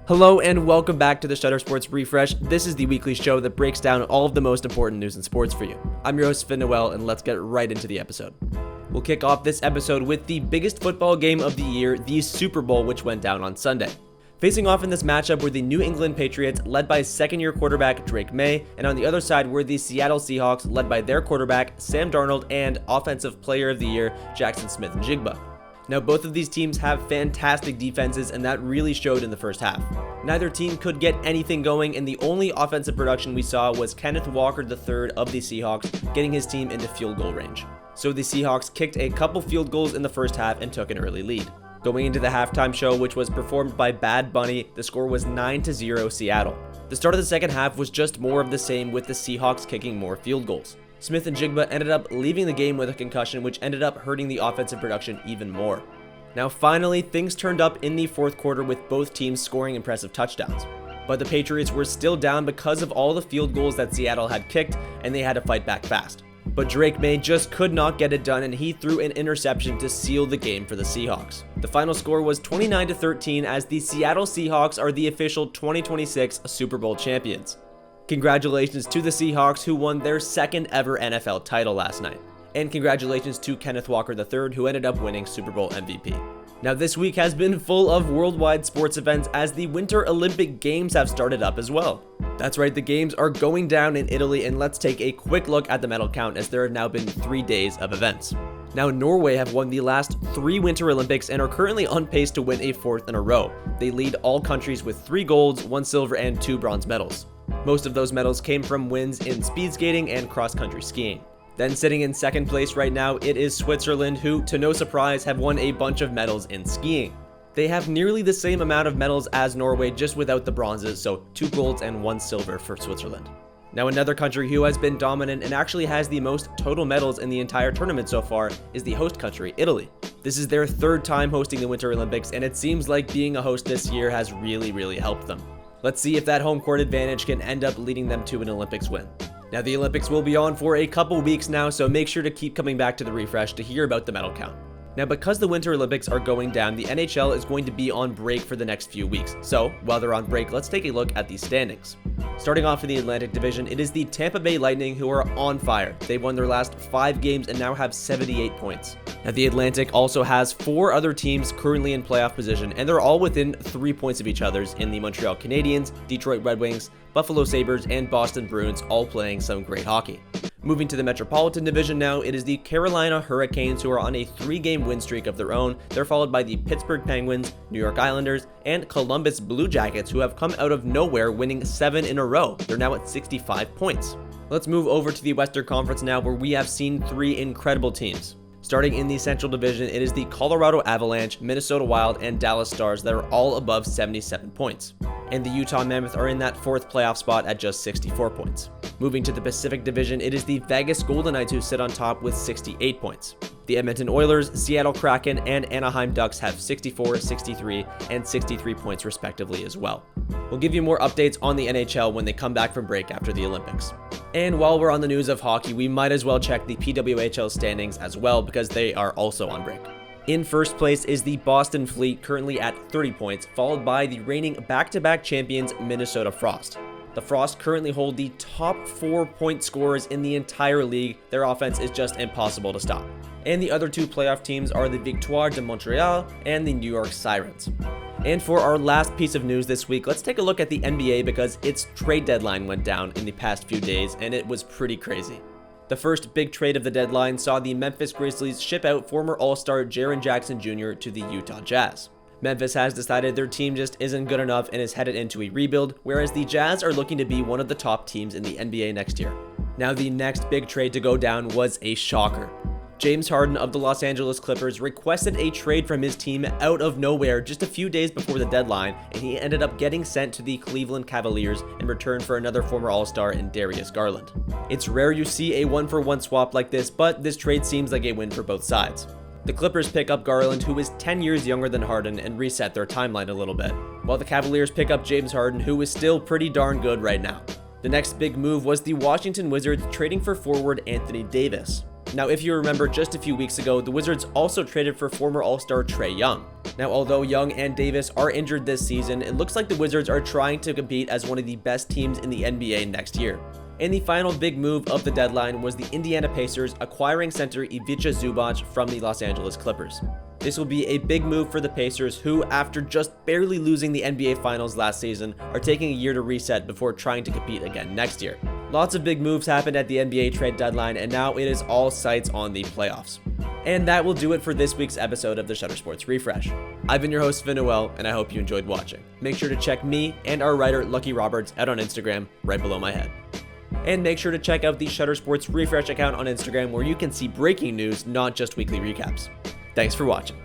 Hello and welcome back to the Shutter Sports Refresh. This is the weekly show that breaks down all of the most important news in sports for you. I'm your host, Finn Noel, and let's get right into the episode. We'll kick off this episode with the biggest football game of the year, the Super Bowl, which went down on Sunday. Facing off in this matchup were the New England Patriots, led by second-year quarterback Drake May, and on the other side were the Seattle Seahawks, led by their quarterback Sam Darnold and Offensive Player of the Year Jackson Smith-Njigba. Now, both of these teams have fantastic defenses, and that really showed in the first half. Neither team could get anything going, and the only offensive production we saw was Kenneth Walker III of the Seahawks getting his team into field goal range. So the Seahawks kicked a couple field goals in the first half and took an early lead. Going into the halftime show, which was performed by Bad Bunny, the score was 9-0 Seattle. The start of the second half was just more of the same, with the Seahawks kicking more field goals. Smith-Njigba ended up leaving the game with a concussion, which ended up hurting the offensive production even more. Now finally, things turned up in the fourth quarter with both teams scoring impressive touchdowns. But the Patriots were still down because of all the field goals that Seattle had kicked, and they had to fight back fast. But Drake May just could not get it done, and he threw an interception to seal the game for the Seahawks. The final score was 29-13 as the Seattle Seahawks are the official 2026 Super Bowl champions. Congratulations to the Seahawks, who won their second ever NFL title last night. And congratulations to Kenneth Walker III, who ended up winning Super Bowl MVP. Now, this week has been full of worldwide sports events as the Winter Olympic Games have started up as well. That's right, the games are going down in Italy, and let's take a quick look at the medal count as there have now been 3 days of events. Now, Norway have won the last 3 Winter Olympics and are currently on pace to win a 4th in a row. They lead all countries with 3 golds, 1 silver, and 2 bronze medals. Most of those medals came from wins in speed skating and cross-country skiing. Then sitting in second place right now, it is Switzerland, who, to no surprise, have won a bunch of medals in skiing. They have nearly the same amount of medals as Norway, just without the bronzes, so 2 golds and 1 silver for Switzerland. Now, another country who has been dominant and actually has the most total medals in the entire tournament so far is the host country, Italy. This is their 3rd time hosting the Winter Olympics, and it seems like being a host this year has really helped them. Let's see if that home court advantage can end up leading them to an Olympics win. Now, the Olympics will be on for a couple weeks now, so make sure to keep coming back to the refresh to hear about the medal count. Now, because the Winter Olympics are going down, the NHL is going to be on break for the next few weeks. So, while they're on break, let's take a look at the standings. Starting off in the Atlantic Division, it is the Tampa Bay Lightning who are on fire. They won their last 5 games and now have 78 points. Now, the Atlantic also has 4 other teams currently in playoff position, and they're all within 3 points of each other's in the Montreal Canadiens, Detroit Red Wings, Buffalo Sabres, and Boston Bruins, all playing some great hockey. Moving to the Metropolitan Division now, it is the Carolina Hurricanes who are on a 3-game win streak of their own. They're followed by the Pittsburgh Penguins, New York Islanders, and Columbus Blue Jackets, who have come out of nowhere, winning 7 in a row. They're now at 65 points. Let's move over to the Western Conference now, where we have seen 3 incredible teams. Starting in the Central Division, it is the Colorado Avalanche, Minnesota Wild, and Dallas Stars that are all above 77 points. And the Utah Mammoth are in that 4th playoff spot at just 64 points. Moving to the Pacific Division, it is the Vegas Golden Knights who sit on top with 68 points. The Edmonton Oilers, Seattle Kraken, and Anaheim Ducks have 64, 63, and 63 points respectively as well. We'll give you more updates on the NHL when they come back from break after the Olympics. And while we're on the news of hockey, we might as well check the PWHL standings as well, because they are also on break. In first place is the Boston Fleet, currently at 30 points, followed by the reigning back-to-back champions Minnesota Frost. The Frost currently hold the top 4 point scorers in the entire league. Their offense is just impossible to stop. And the other 2 playoff teams are the Victoire de Montreal and the New York Sirens. And for our last piece of news this week, let's take a look at the NBA, because its trade deadline went down in the past few days, and it was pretty crazy. The first big trade of the deadline saw the Memphis Grizzlies ship out former All-Star Jaren Jackson Jr. to the Utah Jazz. Memphis has decided their team just isn't good enough and is headed into a rebuild, whereas the Jazz are looking to be one of the top teams in the NBA next year. Now, the next big trade to go down was a shocker. James Harden of the Los Angeles Clippers requested a trade from his team out of nowhere just a few days before the deadline, and he ended up getting sent to the Cleveland Cavaliers in return for another former All-Star in Darius Garland. It's rare you see a 1-for-1 swap like this, but this trade seems like a win for both sides. The Clippers pick up Garland, who is 10 years younger than Harden, and reset their timeline a little bit, while the Cavaliers pick up James Harden, who is still pretty darn good right now. The next big move was the Washington Wizards trading for forward Anthony Davis. Now, if you remember, just a few weeks ago, the Wizards also traded for former All-Star Trae Young. Now, although Young and Davis are injured this season, it looks like the Wizards are trying to compete as one of the best teams in the NBA next year. And the final big move of the deadline was the Indiana Pacers acquiring center Ivica Zubac from the Los Angeles Clippers. This will be a big move for the Pacers, who, after just barely losing the NBA Finals last season, are taking a year to reset before trying to compete again next year. Lots of big moves happened at the NBA trade deadline, and now it is all sights on the playoffs. And that will do it for this week's episode of the Shutter Sports Refresh. I've been your host, Finn Noel, and I hope you enjoyed watching. Make sure to check me and our writer, Lucky Roberts, out on Instagram, right below my head. And make sure to check out the Shutter Sports Refresh account on Instagram, where you can see breaking news, not just weekly recaps. Thanks for watching.